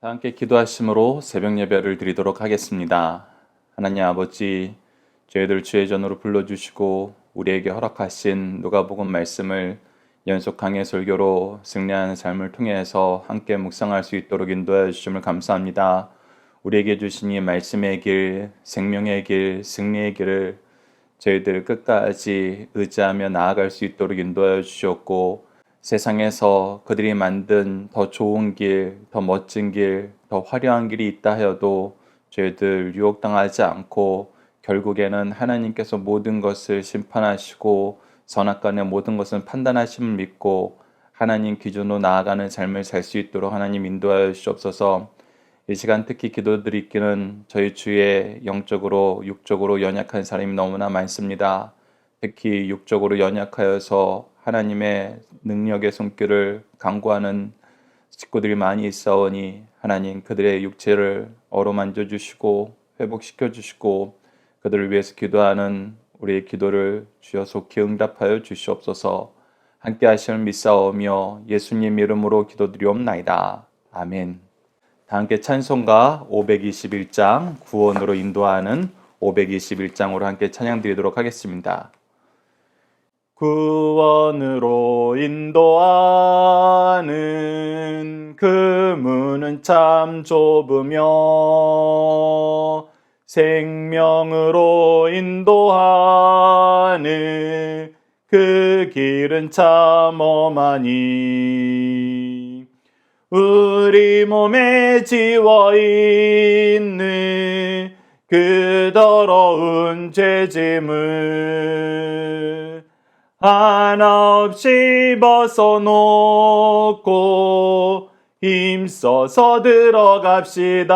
다 함께 기도하심으로 새벽 예배를 드리도록 하겠습니다. 하나님 아버지, 저희들 주의 전으로 불러주시고 우리에게 허락하신 누가복음 말씀을 연속 강해 설교로 승리하는 삶을 통해서 함께 묵상할 수 있도록 인도해 주심을 감사합니다. 우리에게 주신 이 말씀의 길, 생명의 길, 승리의 길을 저희들 끝까지 의지하며 나아갈 수 있도록 인도하여 주셨고, 세상에서 그들이 만든 더 좋은 길, 더 멋진 길, 더 화려한 길이 있다 하여도 저희들 유혹당하지 않고 결국에는 하나님께서 모든 것을 심판하시고 선악간의 모든 것을 판단하심을 믿고 하나님 기준으로 나아가는 삶을 살 수 있도록 하나님 인도하여 주시옵소서. 이 시간 특히 기도드리기는 저희 주위에 영적으로 육적으로 연약한 사람이 너무나 많습니다. 특히 육적으로 연약하여서 하나님의 능력의 손길을 간구하는 식구들이 많이 있사오니 하나님 그들의 육체를 어루만져 주시고 회복시켜 주시고 그들을 위해서 기도하는 우리의 기도를 주여 속히 응답하여 주시옵소서. 함께 하심을 믿사오며 예수님 이름으로 기도드리옵나이다. 아멘. 다 함께 찬송가 521장 구원으로 인도하는 521장으로 함께 찬양 드리도록 하겠습니다. 구원으로 인도하는 그 문은 참 좁으며 생명으로 인도하는 그 길은 참 험하니 우리 몸에 지워있는 그 더러운 죄짐을 하나 없이 벗어놓고 힘써서 들어갑시다.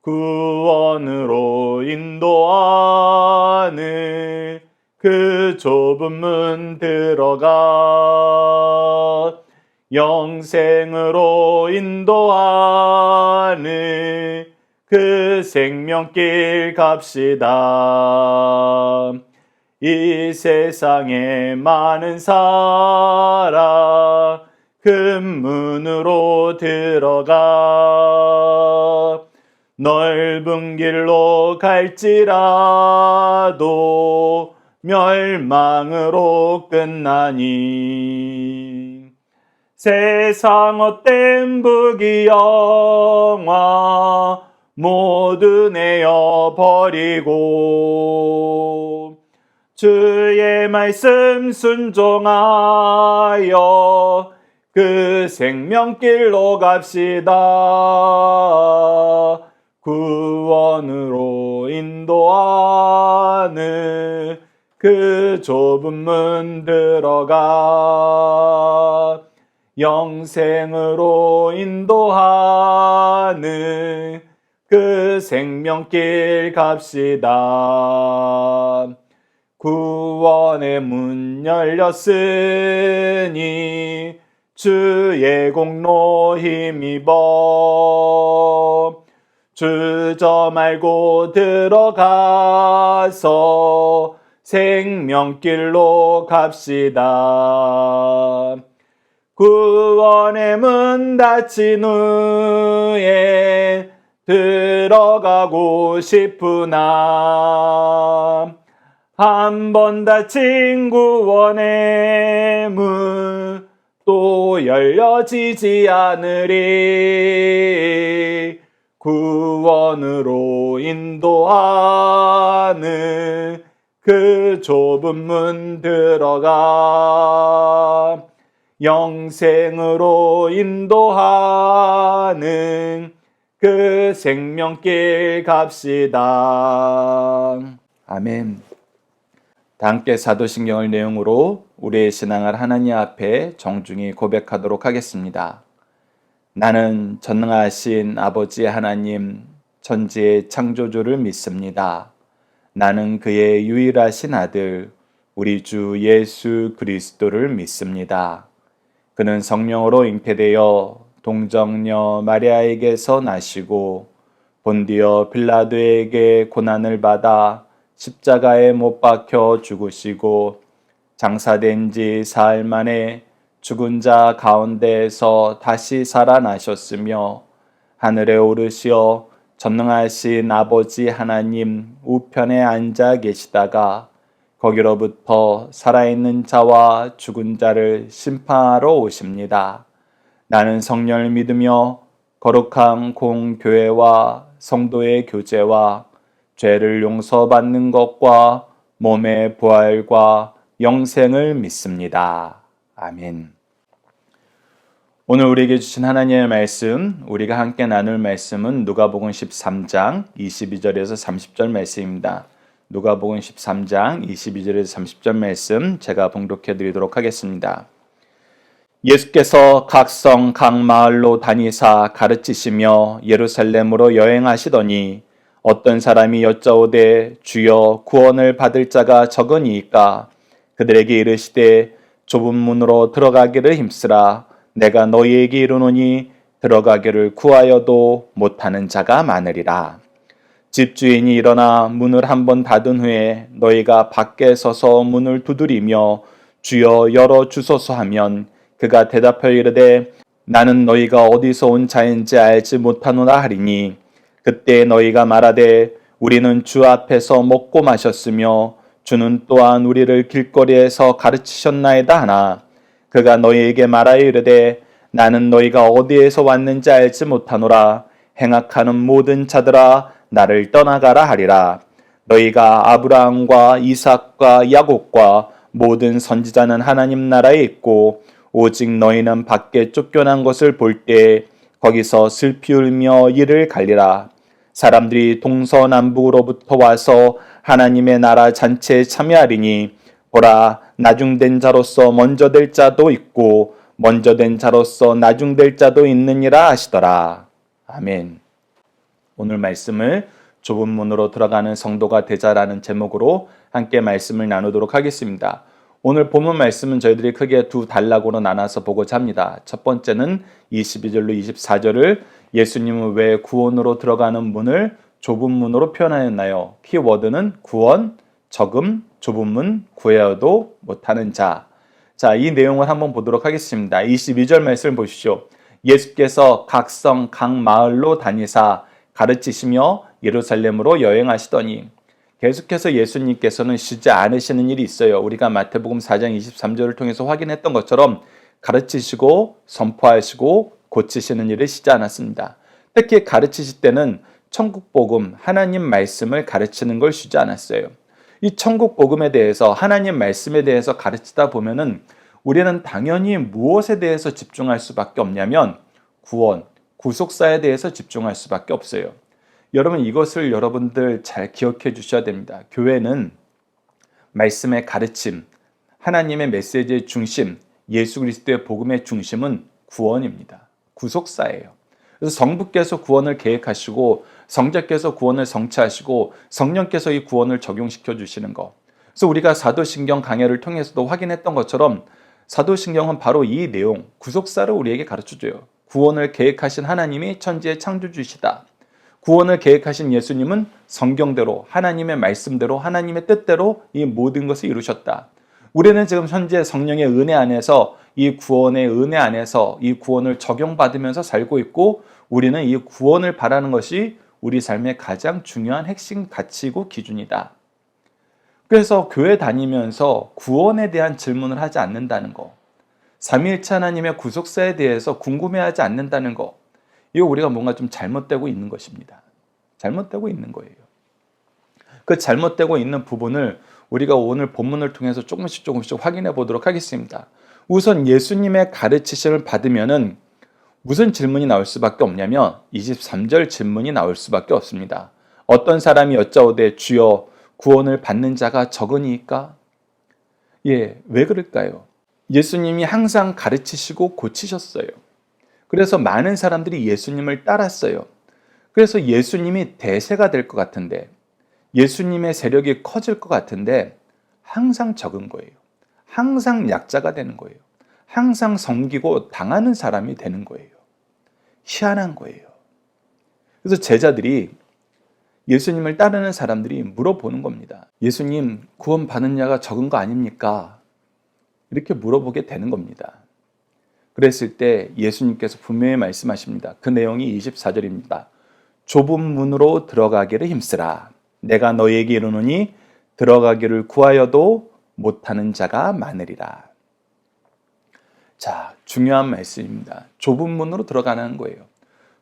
구원으로 인도하는 그 좁은 문 들어가 영생으로 인도하는 그 생명길 갑시다. 이 세상에 많은 사람 큰 문으로 들어가 넓은 길로 갈지라도 멸망으로 끝나니 세상 헛된 부귀영화 모두 내어버리고 주의 말씀 순종하여 그 생명길로 갑시다. 구원으로 인도하는 그 좁은 문 들어가 영생으로 인도하는 그 생명길 갑시다. 구원의 문 열렸으니 주의 공로 힘입어 주저 말고 들어가서 생명길로 갑시다. 구원의 문 닫힌 후에 들어가고 싶으나 한 번 닫힌 구원의 문 또 열려지지 않으리. 구원으로 인도하는 그 좁은 문 들어가 영생으로 인도하는 그 생명길 갑시다. 아멘. 다 함께 사도신경을 내용으로 우리의 신앙을 하나님 앞에 정중히 고백하도록 하겠습니다. 나는 전능하신 아버지 하나님, 천지의 창조주를 믿습니다. 나는 그의 유일하신 아들, 우리 주 예수 그리스도를 믿습니다. 그는 성령으로 잉태되어 동정녀 마리아에게서 나시고 본디어 빌라도에게 고난을 받아 십자가에 못 박혀 죽으시고 장사된 지 사흘 만에 죽은 자 가운데에서 다시 살아나셨으며 하늘에 오르시어 전능하신 아버지 하나님 우편에 앉아 계시다가 거기로부터 살아있는 자와 죽은 자를 심판하러 오십니다. 나는 성령을 믿으며 거룩한 공교회와 성도의 교제와 죄를 용서받는 것과 몸의 부활과 영생을 믿습니다. 아멘. 오늘 우리에게 주신 하나님의 말씀, 우리가 함께 나눌 말씀은 누가복음 13장 22절에서 30절 말씀입니다. 누가복음 13장 22절에서 30절 말씀 제가 봉독해 드리도록 하겠습니다. 예수께서 각 성, 각 마을로 다니사 가르치시며 예루살렘으로 여행하시더니 어떤 사람이 여짜오되 주여 구원을 받을 자가 적으니이까 그들에게 이르시되 좁은 문으로 들어가기를 힘쓰라 내가 너희에게 이르노니 들어가기를 구하여도 못하는 자가 많으리라. 집주인이 일어나 문을 한번 닫은 후에 너희가 밖에 서서 문을 두드리며 주여 열어 주소서 하면 그가 대답하여 이르되 나는 너희가 어디서 온 자인지 알지 못하노라 하리니 그때 너희가 말하되 우리는 주 앞에서 먹고 마셨으며 주는 또한 우리를 길거리에서 가르치셨나이다 하나 그가 너희에게 말하여 이르되 나는 너희가 어디에서 왔는지 알지 못하노라 행악하는 모든 자들아 나를 떠나가라 하리라. 너희가 아브라함과 이삭과 야곱과 모든 선지자는 하나님 나라에 있고 오직 너희는 밖에 쫓겨난 것을 볼 때 거기서 슬피 울며 이를 갈리라. 사람들이 동서남북으로부터 와서 하나님의 나라 잔치에 참여하리니 보라 나중된 자로서 먼저 될 자도 있고 먼저 된 자로서 나중될 자도 있느니라 하시더라. 아멘. 오늘 말씀을 좁은 문으로 들어가는 성도가 되자라는 제목으로 함께 말씀을 나누도록 하겠습니다. 오늘 본문 말씀은 저희들이 크게 두 단락으로 나눠서 보고자 합니다. 첫 번째는 22절로 24절을 예수님은 왜 구원으로 들어가는 문을 좁은 문으로 표현하였나요? 키워드는 구원, 적음, 좁은 문, 구해야도 못하는 자. 자, 이 내용을 한번 보도록 하겠습니다. 22절 말씀을 보십시오. 예수께서 각 성, 각 마을로 다니사 가르치시며 예루살렘으로 여행하시더니 계속해서 예수님께서는 쉬지 않으시는 일이 있어요. 우리가 마태복음 4장 23절을 통해서 확인했던 것처럼 가르치시고 선포하시고 고치시는 일을 쉬지 않았습니다. 특히 가르치실 때는 천국복음, 하나님 말씀을 가르치는 걸 쉬지 않았어요. 이 천국복음에 대해서 하나님 말씀에 대해서 가르치다 보면은 우리는 당연히 무엇에 대해서 집중할 수밖에 없냐면 구원, 구속사에 대해서 집중할 수밖에 없어요. 여러분 이것을 여러분들 잘 기억해 주셔야 됩니다. 교회는 말씀의 가르침, 하나님의 메시지의 중심, 예수 그리스도의 복음의 중심은 구원입니다. 구속사예요. 그래서 성부께서 구원을 계획하시고 성자께서 구원을 성취하시고 성령께서 이 구원을 적용시켜 주시는 것. 그래서 우리가 사도신경 강해를 통해서도 확인했던 것처럼 사도신경은 바로 이 내용, 구속사를 우리에게 가르쳐줘요. 구원을 계획하신 하나님이 천지의 창조주시다. 구원을 계획하신 예수님은 성경대로 하나님의 말씀대로 하나님의 뜻대로 이 모든 것을 이루셨다. 우리는 지금 현재 성령의 은혜 안에서 이 구원의 은혜 안에서 이 구원을 적용받으면서 살고 있고 우리는 이 구원을 바라는 것이 우리 삶의 가장 중요한 핵심 가치이고 기준이다. 그래서 교회 다니면서 구원에 대한 질문을 하지 않는다는 거, 삼위일체 하나님의 구속사에 대해서 궁금해하지 않는다는 거, 이거 우리가 뭔가 좀 잘못되고 있는 것입니다. 잘못되고 있는 거예요. 그 잘못되고 있는 부분을 우리가 오늘 본문을 통해서 조금씩 확인해 보도록 하겠습니다. 우선 예수님의 가르치심을 받으면은 무슨 질문이 나올 수밖에 없냐면 23절 질문이 나올 수밖에 없습니다. 어떤 사람이 여짜오되 주여 구원을 받는 자가 적으니까? 예, 왜 그럴까요? 예수님이 항상 가르치시고 고치셨어요. 그래서 많은 사람들이 예수님을 따랐어요. 그래서 예수님이 대세가 될 것 같은데 예수님의 세력이 커질 것 같은데 항상 적은 거예요. 항상 약자가 되는 거예요. 항상 섬기고 당하는 사람이 되는 거예요. 희한한 거예요. 그래서 제자들이 예수님을 따르는 사람들이 물어보는 겁니다. 예수님, 구원 받는 자가 적은 거 아닙니까? 이렇게 물어보게 되는 겁니다. 그랬을 때 예수님께서 분명히 말씀하십니다. 그 내용이 24절입니다. 좁은 문으로 들어가기를 힘쓰라. 내가 너희에게 이르노니 들어가기를 구하여도 못하는 자가 많으리라. 자, 중요한 말씀입니다. 좁은 문으로 들어가는 거예요.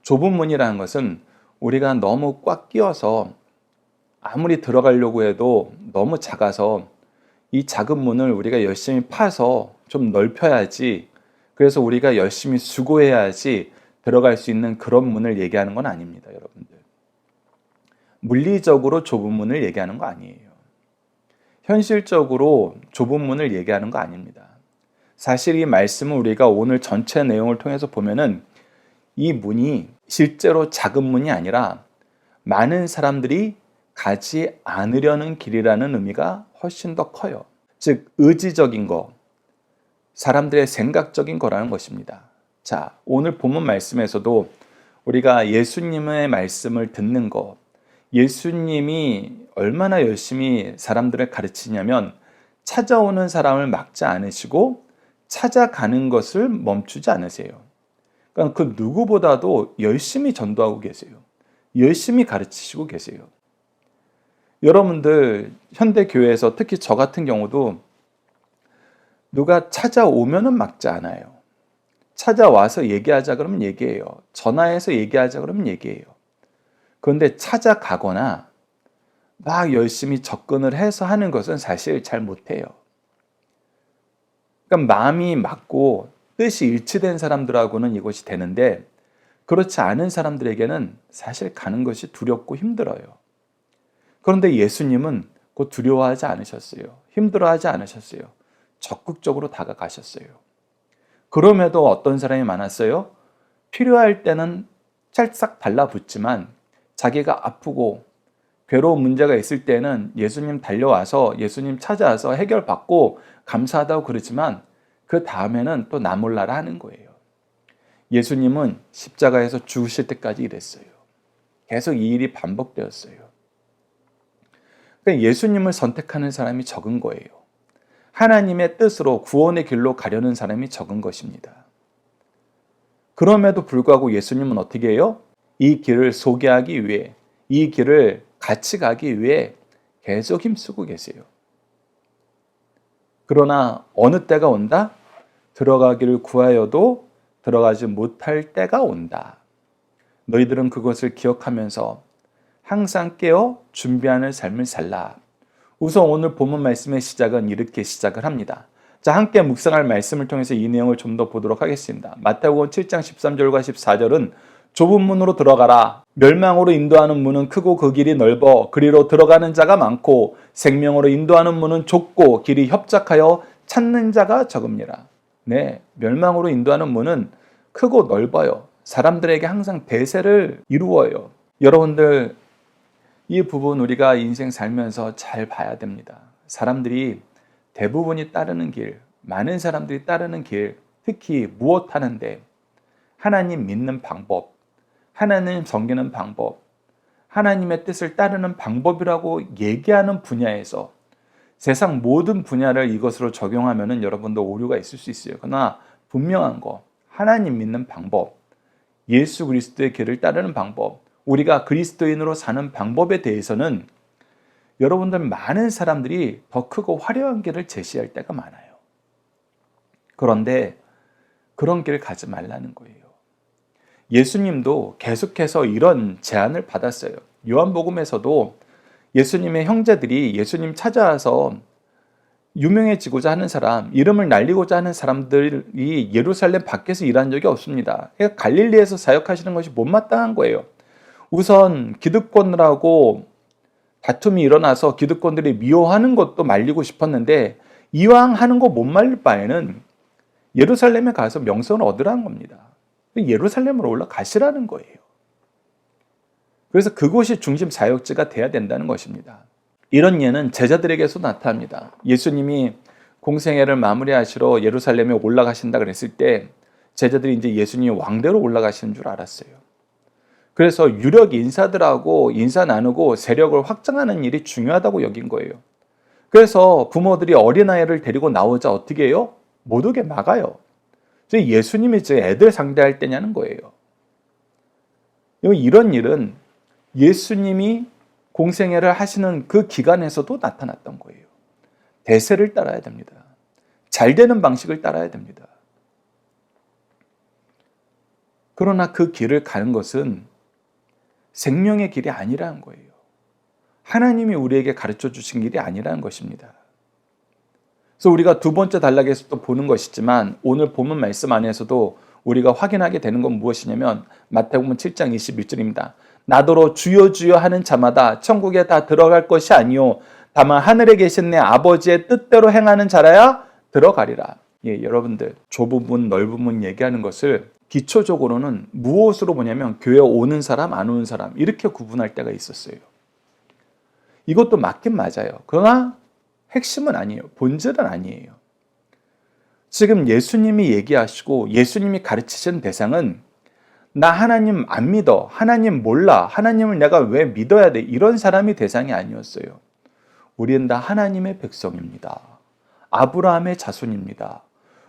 좁은 문이라는 것은 우리가 너무 꽉 끼어서 아무리 들어가려고 해도 너무 작아서 이 작은 문을 우리가 열심히 파서 좀 넓혀야지, 그래서 우리가 열심히 수고해야지 들어갈 수 있는 그런 문을 얘기하는 건 아닙니다, 여러분들. 물리적으로 좁은 문을 얘기하는 거 아니에요. 현실적으로 좁은 문을 얘기하는 거 아닙니다. 사실 이 말씀을 우리가 오늘 전체 내용을 통해서 보면은 이 문이 실제로 작은 문이 아니라 많은 사람들이 가지 않으려는 길이라는 의미가 훨씬 더 커요. 즉, 의지적인 거, 사람들의 생각적인 거라는 것입니다. 자, 오늘 본문 말씀에서도 우리가 예수님의 말씀을 듣는 거, 예수님이 얼마나 열심히 사람들을 가르치냐면 찾아오는 사람을 막지 않으시고 찾아가는 것을 멈추지 않으세요. 그러니까 그 누구보다도 열심히 전도하고 계세요. 열심히 가르치시고 계세요. 여러분들 현대교회에서 특히 저 같은 경우도 누가 찾아오면은 막지 않아요. 찾아와서 얘기하자 그러면 얘기해요. 전화해서 얘기하자 그러면 얘기해요. 그런데 찾아가거나 막 열심히 접근을 해서 하는 것은 사실 잘 못해요. 그러니까 마음이 맞고 뜻이 일치된 사람들하고는 이것이 되는데, 그렇지 않은 사람들에게는 사실 가는 것이 두렵고 힘들어요. 그런데 예수님은 그 두려워하지 않으셨어요. 힘들어하지 않으셨어요. 적극적으로 다가가셨어요. 그럼에도 어떤 사람이 많았어요? 필요할 때는 찰싹 달라붙지만 자기가 아프고 괴로운 문제가 있을 때는 예수님 달려와서 예수님 찾아와서 해결받고 감사하다고 그러지만 그 다음에는 또 나 몰라라 하는 거예요. 예수님은 십자가에서 죽으실 때까지 이랬어요. 계속 이 일이 반복되었어요. 그러니까 예수님을 선택하는 사람이 적은 거예요. 하나님의 뜻으로 구원의 길로 가려는 사람이 적은 것입니다. 그럼에도 불구하고 예수님은 어떻게 해요? 이 길을 소개하기 위해, 이 길을 같이 가기 위해 계속 힘쓰고 계세요. 그러나 어느 때가 온다? 들어가기를 구하여도 들어가지 못할 때가 온다. 너희들은 그것을 기억하면서 항상 깨어 준비하는 삶을 살라. 우선 오늘 본문 말씀의 시작은 이렇게 시작을 합니다. 자, 함께 묵상할 말씀을 통해서 이 내용을 좀 더 보도록 하겠습니다. 마태복음 7장 13절과 14절은 좁은 문으로 들어가라. 멸망으로 인도하는 문은 크고 그 길이 넓어 그리로 들어가는 자가 많고 생명으로 인도하는 문은 좁고 길이 협착하여 찾는 자가 적음니라. 네, 멸망으로 인도하는 문은 크고 넓어요. 사람들에게 항상 대세를 이루어요. 여러분들, 이 부분 우리가 인생 살면서 잘 봐야 됩니다. 사람들이 대부분이 따르는 길, 많은 사람들이 따르는 길, 특히 무엇 하는데 하나님 믿는 방법, 하나님 섬기는 방법, 하나님의 뜻을 따르는 방법이라고 얘기하는 분야에서 세상 모든 분야를 이것으로 적용하면 여러분도 오류가 있을 수 있어요. 그러나 분명한 거, 하나님 믿는 방법, 예수 그리스도의 길을 따르는 방법, 우리가 그리스도인으로 사는 방법에 대해서는 여러분들 많은 사람들이 더 크고 화려한 길을 제시할 때가 많아요. 그런데 그런 길을 가지 말라는 거예요. 예수님도 계속해서 이런 제안을 받았어요. 요한복음에서도 예수님의 형제들이 예수님 찾아와서 유명해지고자 하는 사람, 이름을 날리고자 하는 사람들이 예루살렘 밖에서 일한 적이 없습니다. 그러니까 갈릴리에서 사역하시는 것이 못마땅한 거예요. 우선 기득권이라고 다툼이 일어나서 기득권들이 미워하는 것도 말리고 싶었는데 이왕 하는 거 못 말릴 바에는 예루살렘에 가서 명성을 얻으라는 겁니다. 예루살렘으로 올라가시라는 거예요. 그래서 그곳이 중심 사역지가 돼야 된다는 것입니다. 이런 예는 제자들에게서 나타납니다. 예수님이 공생애를 마무리하시러 예루살렘에 올라가신다 그랬을 때 제자들이 이제 예수님이 왕대로 올라가시는 줄 알았어요. 그래서 유력 인사들하고 인사 나누고 세력을 확장하는 일이 중요하다고 여긴 거예요. 그래서 부모들이 어린아이를 데리고 나오자 어떻게 해요? 못 오게 막아요. 예수님이 제 애들 상대할 때냐는 거예요. 이런 일은 예수님이 공생애를 하시는 그 기간에서도 나타났던 거예요. 대세를 따라야 됩니다. 잘 되는 방식을 따라야 됩니다. 그러나 그 길을 가는 것은 생명의 길이 아니라는 거예요. 하나님이 우리에게 가르쳐 주신 길이 아니라는 것입니다. 그래서 우리가 두 번째 단락에서 또 보는 것이지만 오늘 본문 말씀 안에서도 우리가 확인하게 되는 건 무엇이냐면 마태복음 7장 21절입니다. 나더러 주여 주여 하는 자마다 천국에 다 들어갈 것이 아니요 다만 하늘에 계신 내 아버지의 뜻대로 행하는 자라야 들어가리라. 여러분들 좁은 문 넓은 문 얘기하는 것을 기초적으로는 무엇으로 보냐면 교회 오는 사람 안 오는 사람 이렇게 구분할 때가 있었어요. 이것도 맞긴 맞아요. 그러나 핵심은 아니에요. 본질은 아니에요. 지금 예수님이 얘기하시고 예수님이 가르치신 대상은 나 하나님 안 믿어, 하나님 몰라, 하나님을 내가 왜 믿어야 돼 이런 사람이 대상이 아니었어요. 우리는 다 하나님의 백성입니다. 아브라함의 자손입니다.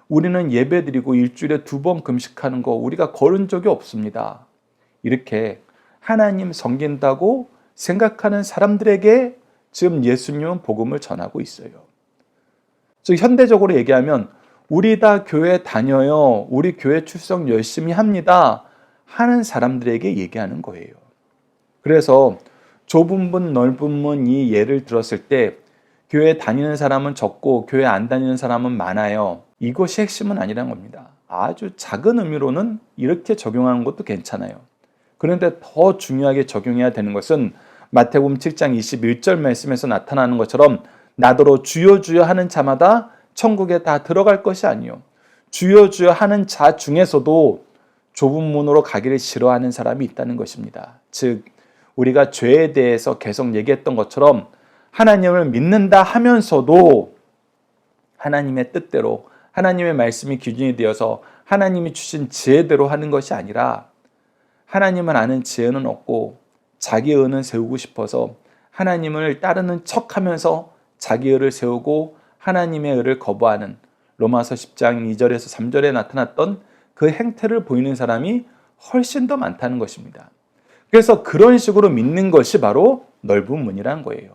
우리는 예배드리고 일주일에 2번 금식하는 거 우리가 거른 적이 없습니다. 이렇게 하나님 섬긴다고 생각하는 사람들에게 지금 예수님은 복음을 전하고 있어요. 즉 현대적으로 얘기하면 우리 다 교회 다녀요. 우리 교회 출석 열심히 합니다. 하는 사람들에게 얘기하는 거예요. 그래서 좁은 문 넓은 문 이 예를 들었을 때 교회 다니는 사람은 적고 교회 안 다니는 사람은 많아요. 이것이 핵심은 아니라는 겁니다. 아주 작은 의미로는 이렇게 적용하는 것도 괜찮아요. 그런데 더 중요하게 적용해야 되는 것은 마태복음 7장 21절 말씀에서 나타나는 것처럼 나더러 주여 주여 하는 자마다 천국에 다 들어갈 것이 아니요 주여 주여 하는 자 중에서도 좁은 문으로 가기를 싫어하는 사람이 있다는 것입니다. 즉 우리가 죄에 대해서 계속 얘기했던 것처럼 하나님을 믿는다 하면서도 하나님의 뜻대로 하나님의 말씀이 기준이 되어서 하나님이 주신 지혜대로 하는 것이 아니라 하나님을 아는 지혜는 없고 자기 의는 세우고 싶어서 하나님을 따르는 척하면서 자기 의를 세우고 하나님의 의를 거부하는 로마서 10장 2절에서 3절에 나타났던 그 행태를 보이는 사람이 훨씬 더 많다는 것입니다. 그래서 그런 식으로 믿는 것이 바로 넓은 문이라는 거예요.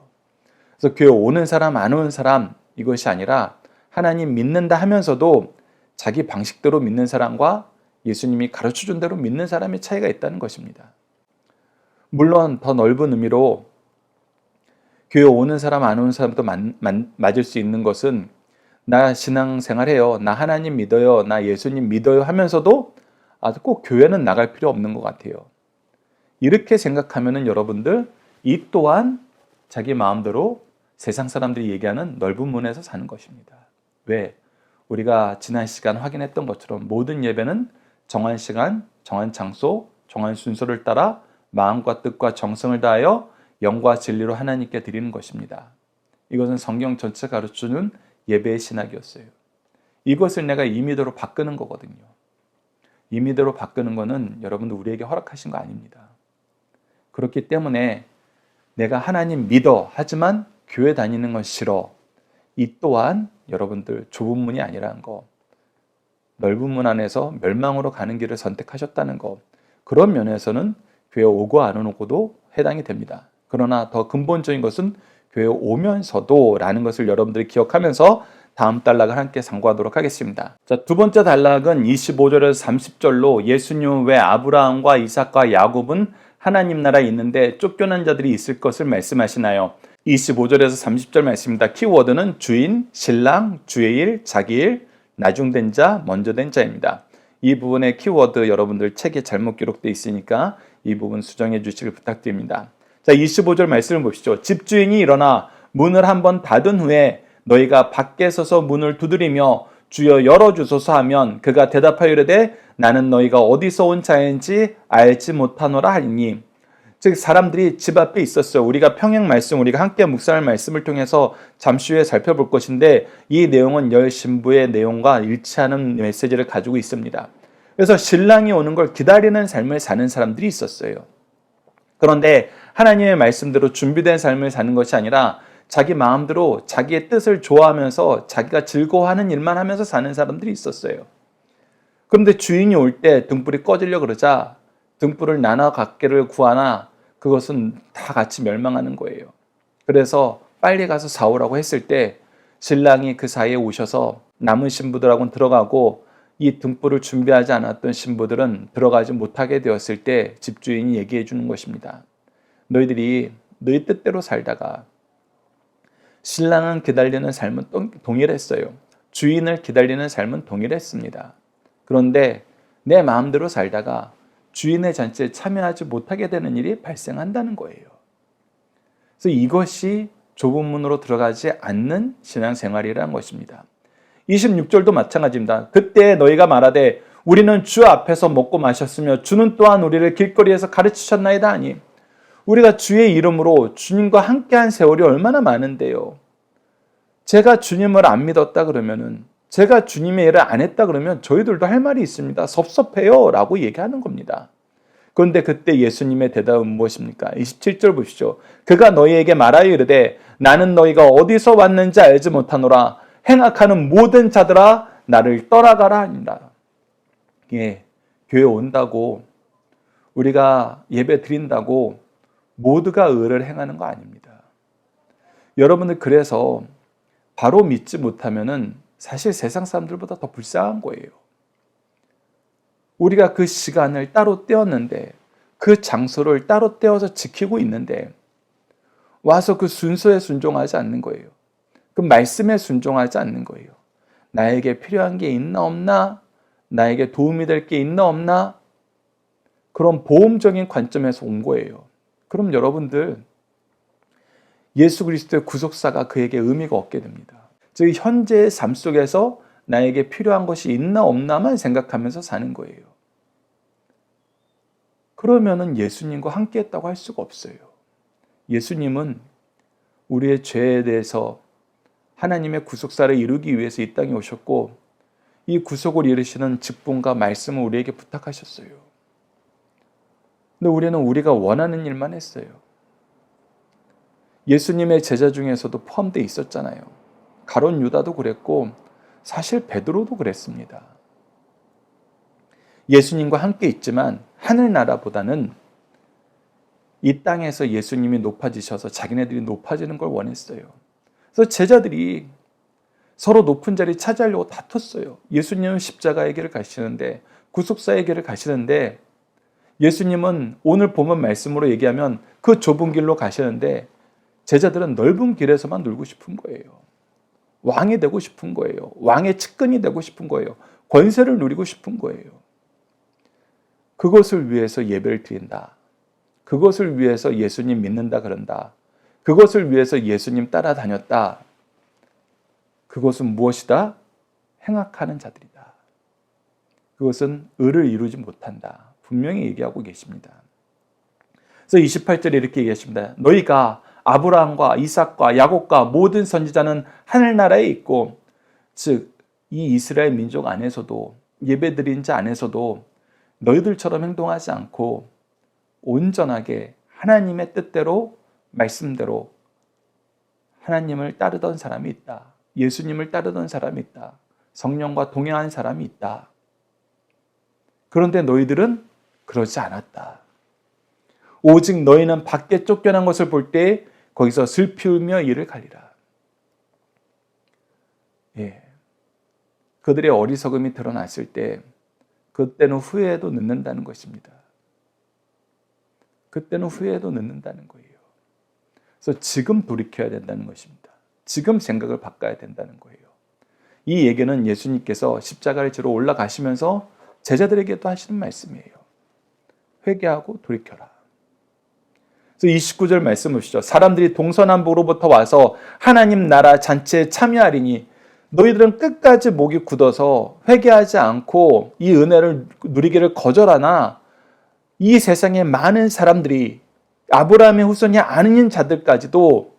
그래서 교회 오는 사람 안 오는 사람 이것이 아니라 하나님 믿는다 하면서도 자기 방식대로 믿는 사람과 예수님이 가르쳐준 대로 믿는 사람의 차이가 있다는 것입니다. 물론 더 넓은 의미로 교회 오는 사람 안 오는 사람도 맞을 수 있는 것은 나 신앙생활해요, 나 하나님 믿어요, 나 예수님 믿어요 하면서도 꼭 교회는 나갈 필요 없는 것 같아요. 이렇게 생각하면은 여러분들 이 또한 자기 마음대로 세상 사람들이 얘기하는 넓은 문에서 사는 것입니다. 왜? 우리가 지난 시간 확인했던 것처럼 모든 예배는 정한 시간, 정한 장소, 정한 순서를 따라 마음과 뜻과 정성을 다하여 영과 진리로 하나님께 드리는 것입니다. 이것은 성경 전체 가르쳐주는 예배의 신학이었어요. 이것을 내가 임의대로 바꾸는 거거든요. 임의대로 바꾸는 거는 여러분들 우리에게 허락하신 거 아닙니다. 그렇기 때문에 내가 하나님 믿어 하지만 교회 다니는 건 싫어. 이 또한 여러분들 좁은 문이 아니라는 거, 넓은 문 안에서 멸망으로 가는 길을 선택하셨다는 거, 그런 면에서는 교회 오고 안 오고도 해당이 됩니다. 그러나 더 근본적인 것은 교회 오면서도 라는 것을 여러분들이 기억하면서 다음 단락을 함께 상고하도록 하겠습니다. 자, 두 번째 단락은 25절에서 30절로 예수님은 왜 아브라함과 이삭과 야곱은 하나님 나라에 있는데 쫓겨난 자들이 있을 것을 말씀하시나요? 25절에서 30절 말씀입니다. 키워드는 주인, 신랑, 주의 일, 자기 일, 나중된 자, 먼저 된 자입니다. 이 부분의 키워드 여러분들 책에 잘못 기록되어 있으니까 이 부분 수정해 주시길 부탁드립니다. 자, 25절 말씀을 보시죠. 집주인이 일어나 문을 한번 닫은 후에 너희가 밖에 서서 문을 두드리며 주여 열어주소서 하면 그가 대답하여 이르되 나는 너희가 어디서 온 자인지 알지 못하노라 하리니. 즉 사람들이 집 앞에 있었어요. 우리가 평행 말씀, 우리가 함께 묵상할 말씀을 통해서 잠시 후에 살펴볼 것인데 이 내용은 열 신부의 내용과 일치하는 메시지를 가지고 있습니다. 그래서 신랑이 오는 걸 기다리는 삶을 사는 사람들이 있었어요. 그런데 하나님의 말씀대로 준비된 삶을 사는 것이 아니라 자기 마음대로 자기의 뜻을 좋아하면서 자기가 즐거워하는 일만 하면서 사는 사람들이 있었어요. 그런데 주인이 올 때 등불이 꺼지려 그러자 등불을 나눠 갖기를 구하나 그것은 다 같이 멸망하는 거예요. 그래서 빨리 가서 사오라고 했을 때 신랑이 그 사이에 오셔서 남은 신부들하고는 들어가고 이 등불을 준비하지 않았던 신부들은 들어가지 못하게 되었을 때 집주인이 얘기해 주는 것입니다. 너희들이 너희 뜻대로 살다가 신랑은 기다리는 삶은 동일했어요. 주인을 기다리는 삶은 동일했습니다. 그런데 내 마음대로 살다가 주인의 잔치에 참여하지 못하게 되는 일이 발생한다는 거예요. 그래서 이것이 좁은 문으로 들어가지 않는 신앙생활이라는 것입니다. 26절도 마찬가지입니다. 그때 너희가 말하되 우리는 주 앞에서 먹고 마셨으며 주는 또한 우리를 길거리에서 가르치셨나이다 하니 우리가 주의 이름으로 주님과 함께한 세월이 얼마나 많은데요. 제가 주님을 안 믿었다 그러면은 제가 주님의 일을 안 했다 그러면 저희들도 할 말이 있습니다. 섭섭해요 라고 얘기하는 겁니다. 그런데 그때 예수님의 대답은 무엇입니까? 27절 보시죠. 그가 너희에게 말하여 이르되 나는 너희가 어디서 왔는지 알지 못하노라. 행악하는 모든 자들아 나를 떠나가라 하니라. 예, 교회 온다고 우리가 예배 드린다고 모두가 의를 행하는 거 아닙니다. 여러분들 그래서 바로 믿지 못하면은 사실 세상 사람들보다 더 불쌍한 거예요. 우리가 그 시간을 따로 떼었는데 그 장소를 따로 떼어서 지키고 있는데 와서 그 순서에 순종하지 않는 거예요. 그 말씀에 순종하지 않는 거예요. 나에게 필요한 게 있나 없나? 나에게 도움이 될 게 있나 없나? 그런 보험적인 관점에서 온 거예요. 그럼 여러분들 예수 그리스도의 구속사가 그에게 의미가 없게 됩니다. 즉 현재의 삶 속에서 나에게 필요한 것이 있나 없나만 생각하면서 사는 거예요. 그러면은 예수님과 함께 했다고 할 수가 없어요. 예수님은 우리의 죄에 대해서 하나님의 구속사를 이루기 위해서 이 땅에 오셨고 이 구속을 이루시는 직분과 말씀을 우리에게 부탁하셨어요. 근데 우리는 우리가 원하는 일만 했어요. 예수님의 제자 중에서도 포함되어 있었잖아요. 가룟 유다도 그랬고 사실 베드로도 그랬습니다. 예수님과 함께 있지만 하늘나라보다는 이 땅에서 예수님이 높아지셔서 자기네들이 높아지는 걸 원했어요. 그래서 제자들이 서로 높은 자리 차지하려고 다퉜어요. 예수님은 십자가의 길을 가시는데 구속사의 길을 가시는데 예수님은 오늘 본문 말씀으로 얘기하면 그 좁은 길로 가시는데 제자들은 넓은 길에서만 놀고 싶은 거예요. 왕이 되고 싶은 거예요. 왕의 측근이 되고 싶은 거예요. 권세를 누리고 싶은 거예요. 그것을 위해서 예배를 드린다. 그것을 위해서 예수님 믿는다 그런다. 그것을 위해서 예수님 따라다녔다. 그것은 무엇이다? 행악하는 자들이다. 그것은 의를 이루지 못한다. 분명히 얘기하고 계십니다. 그래서 28절에 이렇게 얘기하십니다. 너희가 아브라함과 이삭과 야곱과 모든 선지자는 하늘나라에 있고 즉 이 이스라엘 민족 안에서도 예배드린 자 안에서도 너희들처럼 행동하지 않고 온전하게 하나님의 뜻대로 말씀대로 하나님을 따르던 사람이 있다. 예수님을 따르던 사람이 있다. 성령과 동행한 사람이 있다. 그런데 너희들은 그러지 않았다. 오직 너희는 밖에 쫓겨난 것을 볼 때 거기서 슬피 울며 이를 갈리라. 예. 그들의 어리석음이 드러났을 때 그때는 후회해도 늦는다는 것입니다. 그때는 후회해도 늦는다는 거예요. 그래서 지금 돌이켜야 된다는 것입니다. 지금 생각을 바꿔야 된다는 거예요. 이 얘기는 예수님께서 십자가를 지러 올라가시면서 제자들에게도 하시는 말씀이에요. 회개하고 돌이켜라. 그래서 29절 말씀 보시죠. 사람들이 동서남북으로부터 와서 하나님 나라 잔치에 참여하리니 너희들은 끝까지 목이 굳어서 회개하지 않고 이 은혜를 누리기를 거절하나 이 세상에 많은 사람들이 아브라함의 후손이 아닌 자들까지도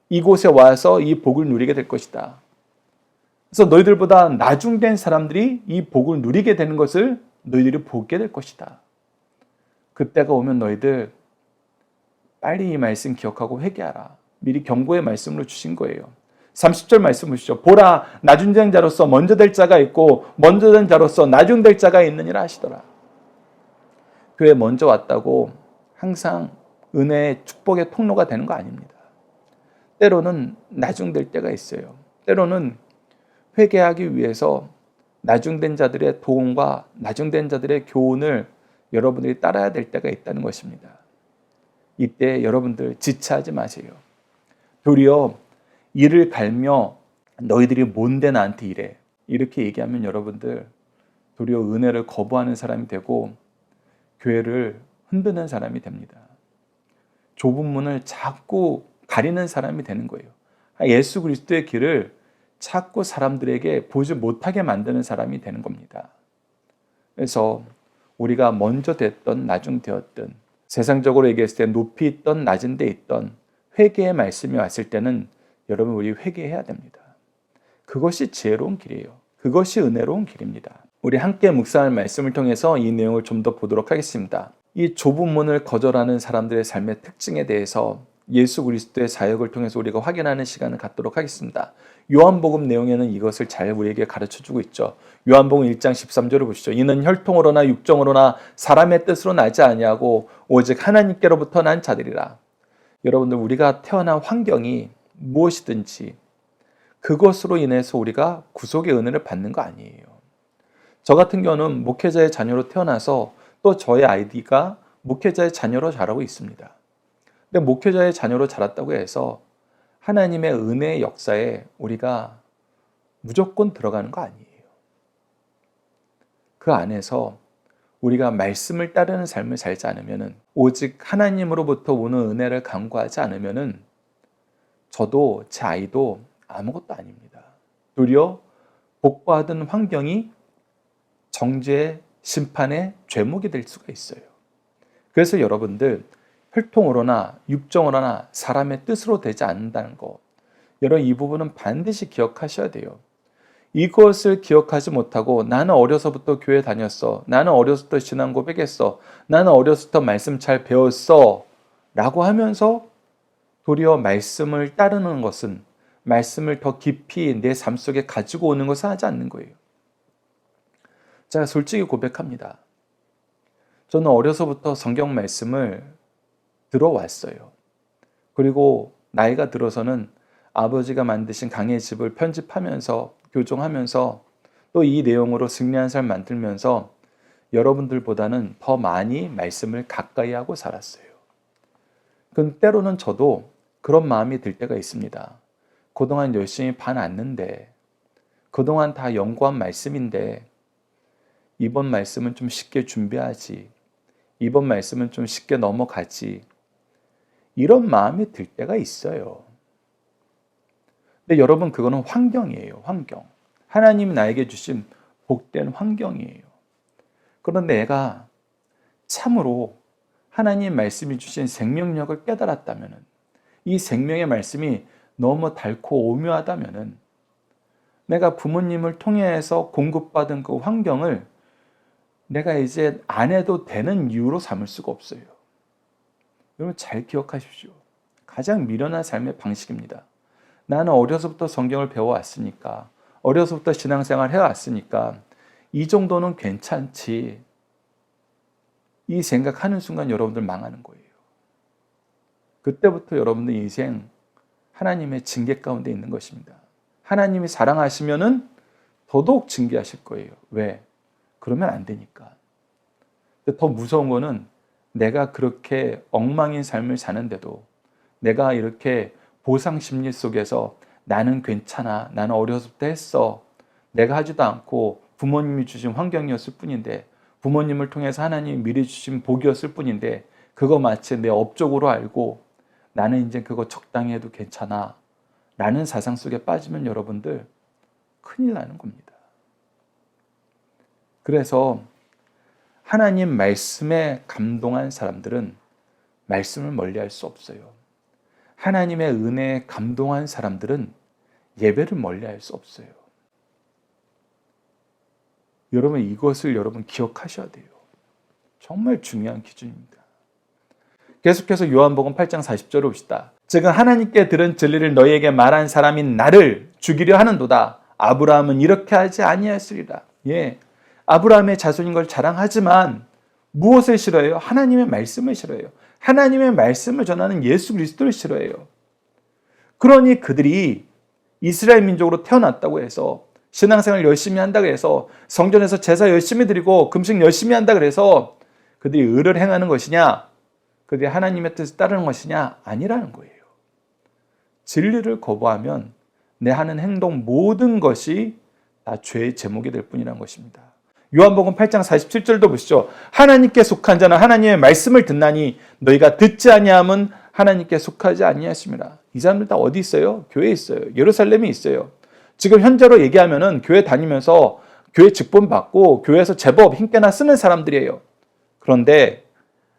이곳에 와서 이 복을 누리게 될 것이다. 그래서 너희들보다 나중된 사람들이 이 복을 누리게 되는 것을 너희들이 보게 될 것이다. 그때가 오면 너희들 빨리 이 말씀 기억하고 회개하라. 미리 경고의 말씀으로 주신 거예요. 30절 말씀 보시죠. 보라, 나중된 자로서 먼저 될 자가 있고 먼저 된 자로서 나중될 자가 있느니라 하시더라. 교회 먼저 왔다고 항상 은혜의 축복의 통로가 되는 거 아닙니다. 때로는 나중될 때가 있어요. 때로는 회개하기 위해서 나중된 자들의 도움과 나중된 자들의 교훈을 여러분들이 따라야 될 때가 있다는 것입니다. 이때 여러분들 지체하지 마세요. 도리어 이를 갈며 너희들이 뭔데 나한테 이래, 이렇게 얘기하면 여러분들 도리어 은혜를 거부하는 사람이 되고 교회를 흔드는 사람이 됩니다. 좁은 문을 자꾸 가리는 사람이 되는 거예요. 예수 그리스도의 길을 자꾸 사람들에게 보지 못하게 만드는 사람이 되는 겁니다. 그래서 우리가 먼저 됐던 나중 되었던, 세상적으로 얘기했을 때 높이 있던 낮은 데 있던, 회개의 말씀이 왔을 때는 여러분 우리 회개해야 됩니다. 그것이 지혜로운 길이에요. 그것이 은혜로운 길입니다. 우리 함께 묵상할 말씀을 통해서 이 내용을 좀 더 보도록 하겠습니다. 이 좁은 문을 거절하는 사람들의 삶의 특징에 대해서 예수 그리스도의 사역을 통해서 우리가 확인하는 시간을 갖도록 하겠습니다. 요한복음 내용에는 이것을 잘 우리에게 가르쳐주고 있죠. 요한복음 1장 13절을 보시죠. 이는 혈통으로나 육정으로나 사람의 뜻으로 나지 아니하고 오직 하나님께로부터 난 자들이라. 여러분들, 우리가 태어난 환경이 무엇이든지 그것으로 인해서 우리가 구속의 은혜를 받는 거 아니에요. 저 같은 경우는 목회자의 자녀로 태어나서 또 저의 아이디가 목회자의 자녀로 자라고 있습니다. 근데 목회자의 자녀로 자랐다고 해서 하나님의 은혜의 역사에 우리가 무조건 들어가는 거 아니에요. 그 안에서 우리가 말씀을 따르는 삶을 살지 않으면, 오직 하나님으로부터 오는 은혜를 간구하지 않으면 저도 제 아이도 아무것도 아닙니다. 도리어 복받은 환경이 정죄의 심판의 죄목이 될 수가 있어요. 그래서 여러분들, 혈통으로나 육정으로나 사람의 뜻으로 되지 않는다는 거, 여러분 이 부분은 반드시 기억하셔야 돼요. 이것을 기억하지 못하고 나는 어려서부터 교회 다녔어, 나는 어려서부터 신앙 고백했어, 나는 어려서부터 말씀 잘 배웠어 라고 하면서 도리어 말씀을 따르는 것은, 말씀을 더 깊이 내 삶 속에 가지고 오는 것을 하지 않는 거예요. 제가 솔직히 고백합니다. 저는 어려서부터 성경 말씀을 들어왔어요. 그리고 나이가 들어서는 아버지가 만드신 강의 집을 편집하면서 교정하면서 또 이 내용으로 승리한 삶 만들면서 여러분들보다는 더 많이 말씀을 가까이 하고 살았어요. 그 때로는 저도 그런 마음이 들 때가 있습니다. 그동안 열심히 봐놨는데, 그동안 다 연구한 말씀인데 이번 말씀은 좀 쉽게 준비하지, 이번 말씀은 좀 쉽게 넘어가지, 이런 마음이 들 때가 있어요. 근데 여러분, 그거는 환경이에요. 환경. 하나님이 나에게 주신 복된 환경이에요. 그런데 내가 참으로 하나님 말씀이 주신 생명력을 깨달았다면, 이 생명의 말씀이 너무 달고 오묘하다면, 내가 부모님을 통해서 공급받은 그 환경을 내가 이제 안 해도 되는 이유로 삼을 수가 없어요. 여러분 잘 기억하십시오. 가장 미련한 삶의 방식입니다. 나는 어려서부터 성경을 배워왔으니까, 어려서부터 신앙생활 해왔으니까 이 정도는 괜찮지, 이 생각하는 순간 여러분들 망하는 거예요. 그때부터 여러분들 인생 하나님의 징계 가운데 있는 것입니다. 하나님이 사랑하시면은 더더욱 징계하실 거예요. 왜? 그러면 안 되니까. 근데 더 무서운 거는, 내가 그렇게 엉망인 삶을 사는데도, 내가 이렇게 보상 심리 속에서 나는 괜찮아, 나는 어려서부터 했어, 내가 하지도 않고 부모님이 주신 환경이었을 뿐인데, 부모님을 통해서 하나님이 미리 주신 복이었을 뿐인데, 그거 마치 내 업적으로 알고 나는 이제 그거 적당히 해도 괜찮아 라는 사상 속에 빠지면 여러분들 큰일 나는 겁니다. 그래서 하나님 말씀에 감동한 사람들은 말씀을 멀리할 수 없어요. 하나님의 은혜에 감동한 사람들은 예배를 멀리할 수 없어요. 여러분, 이것을 여러분 기억하셔야 돼요. 정말 중요한 기준입니다. 계속해서 요한복음 8장 40절을 봅시다. 지금 하나님께 들은 진리를 너희에게 말한 사람인 나를 죽이려 하는도다. 아브라함은 이렇게 하지 아니하였으리라. 예, 아브라함의 자손인 걸 자랑하지만 무엇을 싫어해요? 하나님의 말씀을 싫어해요. 하나님의 말씀을 전하는 예수 그리스도를 싫어해요. 그러니 그들이 이스라엘 민족으로 태어났다고 해서 신앙생활 열심히 한다고 해서 성전에서 제사 열심히 드리고 금식 열심히 한다고 해서 그들이 의를 행하는 것이냐? 그들이 하나님의 뜻을 따르는 것이냐? 아니라는 거예요. 진리를 거부하면 내 하는 행동 모든 것이 다 죄의 제목이 될 뿐이라는 것입니다. 요한복음 8장 47절도 보시죠. 하나님께 속한 자는 하나님의 말씀을 듣나니 너희가 듣지 아니함은 하나님께 속하지 아니하심이라. 이 사람들 다 어디 있어요? 교회에 있어요. 예루살렘에 있어요. 지금 현재로 얘기하면은 교회 다니면서 교회 직분 받고 교회에서 제법 힘께나 쓰는 사람들이에요. 그런데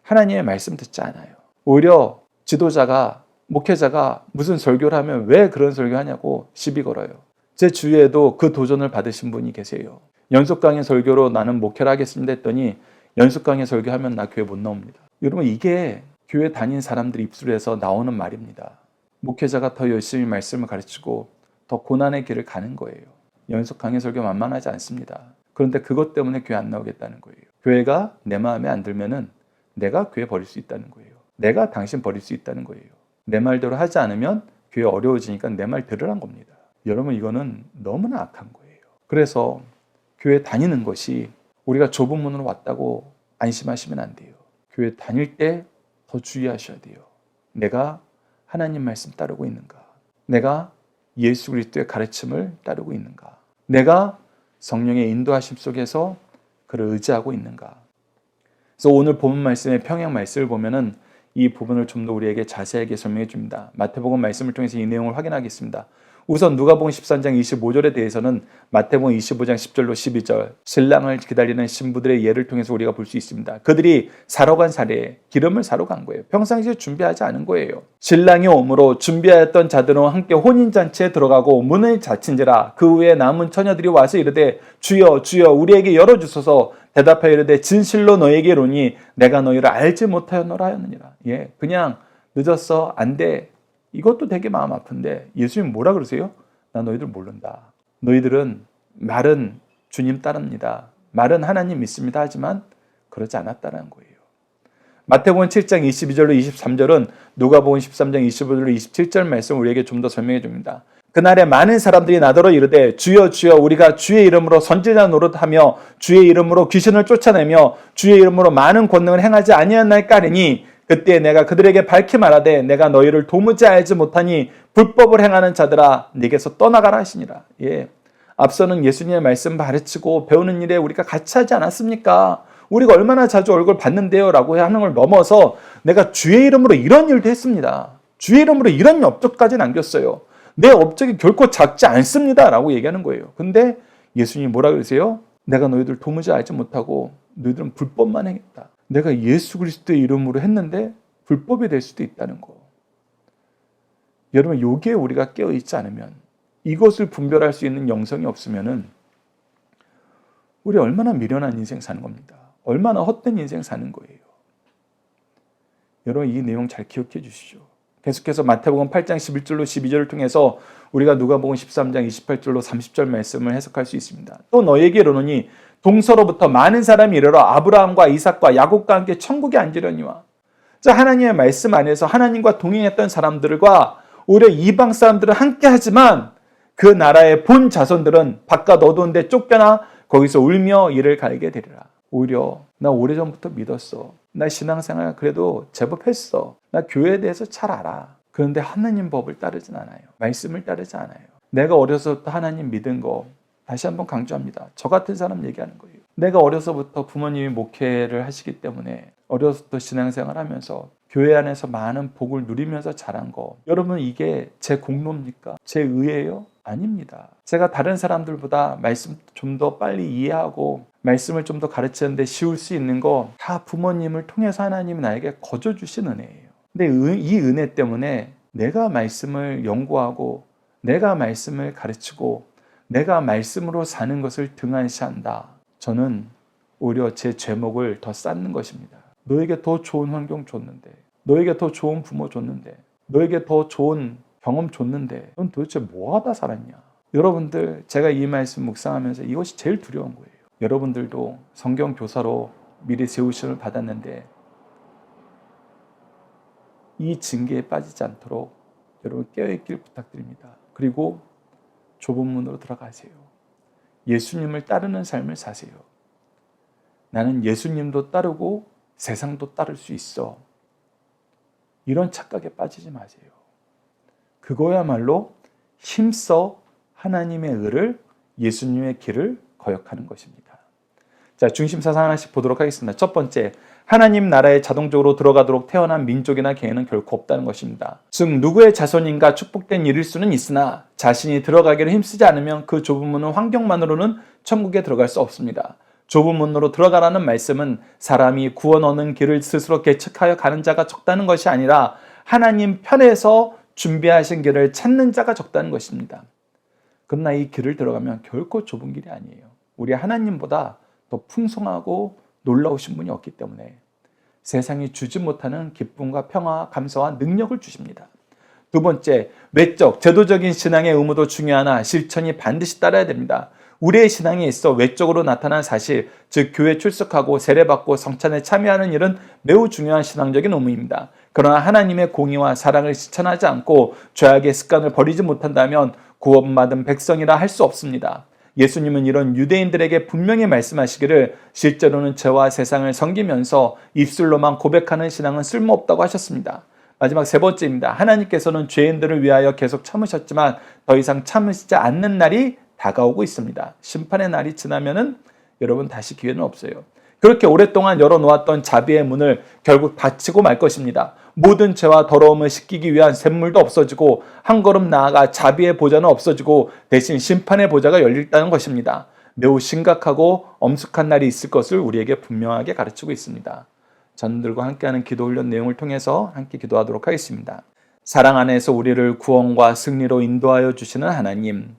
하나님의 말씀 듣지 않아요. 오히려 지도자가 목회자가 무슨 설교를 하면 왜 그런 설교하냐고 시비 걸어요. 제 주위에도 그 도전을 받으신 분이 계세요. 연속 강의 설교로 나는 목회를 하겠습니다 했더니 연속 강의 설교하면 나 교회 못 나옵니다. 여러분 이게 교회 다닌 사람들 입술에서 나오는 말입니다. 목회자가 더 열심히 말씀을 가르치고 더 고난의 길을 가는 거예요. 연속 강의 설교 만만하지 않습니다. 그런데 그것 때문에 교회 안 나오겠다는 거예요. 교회가 내 마음에 안 들면은 내가 교회 버릴 수 있다는 거예요. 내가 당신 버릴 수 있다는 거예요. 내 말대로 하지 않으면 교회 어려워지니까 내 말 들으란 겁니다. 여러분 이거는 너무나 악한 거예요. 그래서 교회 다니는 것이 우리가 좁은 문으로 왔다고 안심하시면 안 돼요. 교회 다닐 때 더 주의하셔야 돼요. 내가 하나님 말씀 따르고 있는가? 내가 예수 그리스도의 가르침을 따르고 있는가? 내가 성령의 인도하심 속에서 그를 의지하고 있는가? 그래서 오늘 본문 말씀의 평행 말씀을 보면은 이 부분을 좀 더 우리에게 자세하게 설명해 줍니다. 마태복음 말씀을 통해서 이 내용을 확인하겠습니다. 우선 누가복음 13장 25절에 대해서는 마태복음 25장 10절로 12절 신랑을 기다리는 신부들의 예를 통해서 우리가 볼 수 있습니다. 그들이 사러 간 사례에 기름을 사러 간 거예요. 평상시에 준비하지 않은 거예요. 신랑이 오므로 준비하였던 자들은 함께 혼인잔치에 들어가고 문을 닫힌지라 그 후에 남은 처녀들이 와서 이르되 주여 주여 우리에게 열어주소서. 대답하여 이르되 진실로 너희에게 이르노니 내가 너희를 알지 못하였노라 하였느니라. 예, 그냥 늦었어 안 돼. 이것도 되게 마음 아픈데 예수님 뭐라 그러세요? 나 너희들 모른다. 너희들은 말은 주님 따릅니다. 말은 하나님 믿습니다. 하지만 그러지 않았다는 거예요. 마태복음 7장 22절로 23절은 누가복음 13장 25절로 27절 말씀 우리에게 좀 더 설명해 줍니다. 그날에 많은 사람들이 나더러 이르되 주여 주여 우리가 주의 이름으로 선지자 노릇하며 주의 이름으로 귀신을 쫓아내며 주의 이름으로 많은 권능을 행하지 아니하나이까 하리니 그때 내가 그들에게 밝히 말하되 내가 너희를 도무지 알지 못하니 불법을 행하는 자들아 네게서 떠나가라 하시니라. 예, 앞서는 예수님의 말씀 가르치고 배우는 일에 우리가 같이 하지 않았습니까? 우리가 얼마나 자주 얼굴 봤는데요 라고 하는 걸 넘어서 내가 주의 이름으로 이런 일도 했습니다. 주의 이름으로 이런 업적까지 남겼어요. 내 업적이 결코 작지 않습니다 라고 얘기하는 거예요. 근데 예수님이 뭐라 그러세요? 내가 너희들 도무지 알지 못하고 너희들은 불법만 행했다. 내가 예수 그리스도의 이름으로 했는데 불법이 될 수도 있다는 거. 여러분 여기에 우리가 깨어있지 않으면 이것을 분별할 수 있는 영성이 없으면은 우리 얼마나 미련한 인생 사는 겁니다. 얼마나 헛된 인생 사는 거예요. 여러분 이 내용 잘 기억해 주시죠. 계속해서 마태복음 8장 11절로 12절을 통해서 우리가 누가복음 13장 28절로 30절 말씀을 해석할 수 있습니다. 또 너에게 이르노니 동서로부터 많은 사람이 이르러 아브라함과 이삭과 야곱과 함께 천국에 앉으려니와. 자, 하나님의 말씀 안에서 하나님과 동행했던 사람들과 오히려 이방 사람들은 함께 하지만 그 나라의 본 자손들은 바깥 어두운 데 쫓겨나 거기서 울며 이를 갈게 되리라. 오히려 나 오래전부터 믿었어. 나 신앙생활 그래도 제법 했어. 나 교회에 대해서 잘 알아. 그런데 하나님 법을 따르진 않아요. 말씀을 따르지 않아요. 내가 어려서부터 하나님 믿은 거 다시 한번 강조합니다. 저 같은 사람 얘기하는 거예요. 내가 어려서부터 부모님이 목회를 하시기 때문에 어려서부터 신앙생활 하면서 교회 안에서 많은 복을 누리면서 자란 거. 여러분 이게 제 공로입니까? 제 의예요? 아닙니다. 제가 다른 사람들보다 말씀 좀 더 빨리 이해하고 말씀을 좀 더 가르치는데 쉬울 수 있는 거 다 부모님을 통해서 하나님이 나에게 거저 주신 은혜예요. 근데 이 은혜 때문에 내가 말씀을 연구하고 내가 말씀을 가르치고 내가 말씀으로 사는 것을 등한시한다. 저는 오히려 제 죄목을 더 쌓는 것입니다. 너에게 더 좋은 환경 줬는데 너에게 더 좋은 부모 줬는데, 너에게 더 좋은 경험 줬는데 넌 도대체 뭐 하다 살았냐? 여러분들, 제가 이 말씀 묵상하면서 이것이 제일 두려운 거예요. 여러분들도 성경 교사로 미리 세우심을 받았는데 이 징계에 빠지지 않도록 여러분 깨어있길 부탁드립니다. 그리고 좁은 문으로 들어가세요. 예수님을 따르는 삶을 사세요. 나는 예수님도 따르고 세상도 따를 수 있어. 이런 착각에 빠지지 마세요. 그거야말로 힘써 하나님의 의를, 예수님의 길을 거역하는 것입니다. 자, 중심 사상 하나씩 보도록 하겠습니다. 첫 번째, 하나님 나라에 자동적으로 들어가도록 태어난 민족이나 개인은 결코 없다는 것입니다. 즉 누구의 자손인가 축복된 일일 수는 있으나 자신이 들어가기를 힘쓰지 않으면 그 좁은 문은 환경만으로는 천국에 들어갈 수 없습니다. 좁은 문으로 들어가라는 말씀은 사람이 구원 얻는 길을 스스로 개척하여 가는 자가 적다는 것이 아니라 하나님 편에서 준비하신 길을 찾는 자가 적다는 것입니다. 그러나 이 길을 들어가면 결코 좁은 길이 아니에요. 우리 하나님보다 더 풍성하고 놀라우신 분이 없기 때문에 세상이 주지 못하는 기쁨과 평화, 감사와 능력을 주십니다. 두 번째, 외적, 제도적인 신앙의 의무도 중요하나 실천이 반드시 따라야 됩니다. 우리의 신앙에 있어 외적으로 나타난 사실, 즉 교회 출석하고 세례받고 성찬에 참여하는 일은 매우 중요한 신앙적인 의무입니다. 그러나 하나님의 공의와 사랑을 실천하지 않고 죄악의 습관을 버리지 못한다면 구원받은 백성이라 할 수 없습니다. 예수님은 이런 유대인들에게 분명히 말씀하시기를 실제로는 죄와 세상을 섬기면서 입술로만 고백하는 신앙은 쓸모없다고 하셨습니다. 마지막 세 번째입니다. 하나님께서는 죄인들을 위하여 계속 참으셨지만 더 이상 참으시지 않는 날이 다가오고 있습니다. 심판의 날이 지나면은 여러분 다시 기회는 없어요. 그렇게 오랫동안 열어놓았던 자비의 문을 결국 닫히고 말 것입니다. 모든 죄와 더러움을 씻기기 위한 샘물도 없어지고 한 걸음 나아가 자비의 보좌는 없어지고 대신 심판의 보좌가 열린다는 것입니다. 매우 심각하고 엄숙한 날이 있을 것을 우리에게 분명하게 가르치고 있습니다. 전들과 함께하는 기도 훈련 내용을 통해서 함께 기도하도록 하겠습니다. 사랑 안에서 우리를 구원과 승리로 인도하여 주시는 하나님,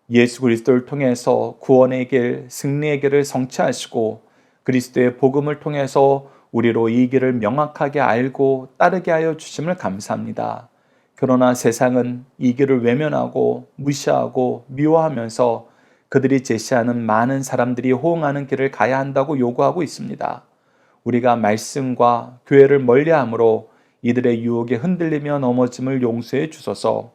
예수 그리스도를 통해서 구원의 길, 승리의 길을 성취하시고 그리스도의 복음을 통해서 우리로 이 길을 명확하게 알고 따르게 하여 주심을 감사합니다. 그러나 세상은 이 길을 외면하고 무시하고 미워하면서 그들이 제시하는 많은 사람들이 호응하는 길을 가야 한다고 요구하고 있습니다. 우리가 말씀과 교회를 멀리함으로 이들의 유혹에 흔들리며 넘어짐을 용서해 주소서.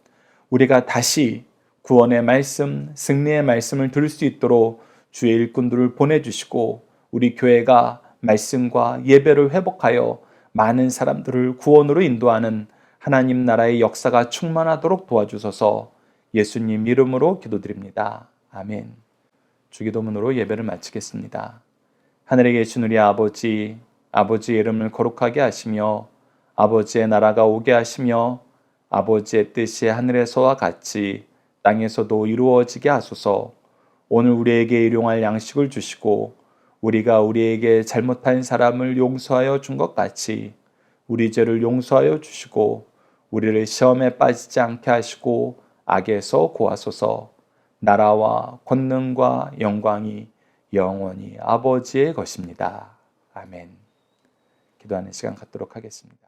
우리가 다시 구원의 말씀, 승리의 말씀을 들을 수 있도록 주의 일꾼들을 보내주시고 우리 교회가 말씀과 예배를 회복하여 많은 사람들을 구원으로 인도하는 하나님 나라의 역사가 충만하도록 도와주소서. 예수님 이름으로 기도드립니다. 아멘. 주기도문으로 예배를 마치겠습니다. 하늘에 계신 우리 아버지, 아버지의 이름을 거룩하게 하시며 아버지의 나라가 오게 하시며 아버지의 뜻이 하늘에서와 같이 땅에서도 이루어지게 하소서. 오늘 우리에게 일용할 양식을 주시고 우리가 우리에게 잘못한 사람을 용서하여 준 것 같이 우리 죄를 용서하여 주시고 우리를 시험에 빠지지 않게 하시고 악에서 구하소서. 나라와 권능과 영광이 영원히 아버지의 것입니다. 아멘. 기도하는 시간 갖도록 하겠습니다.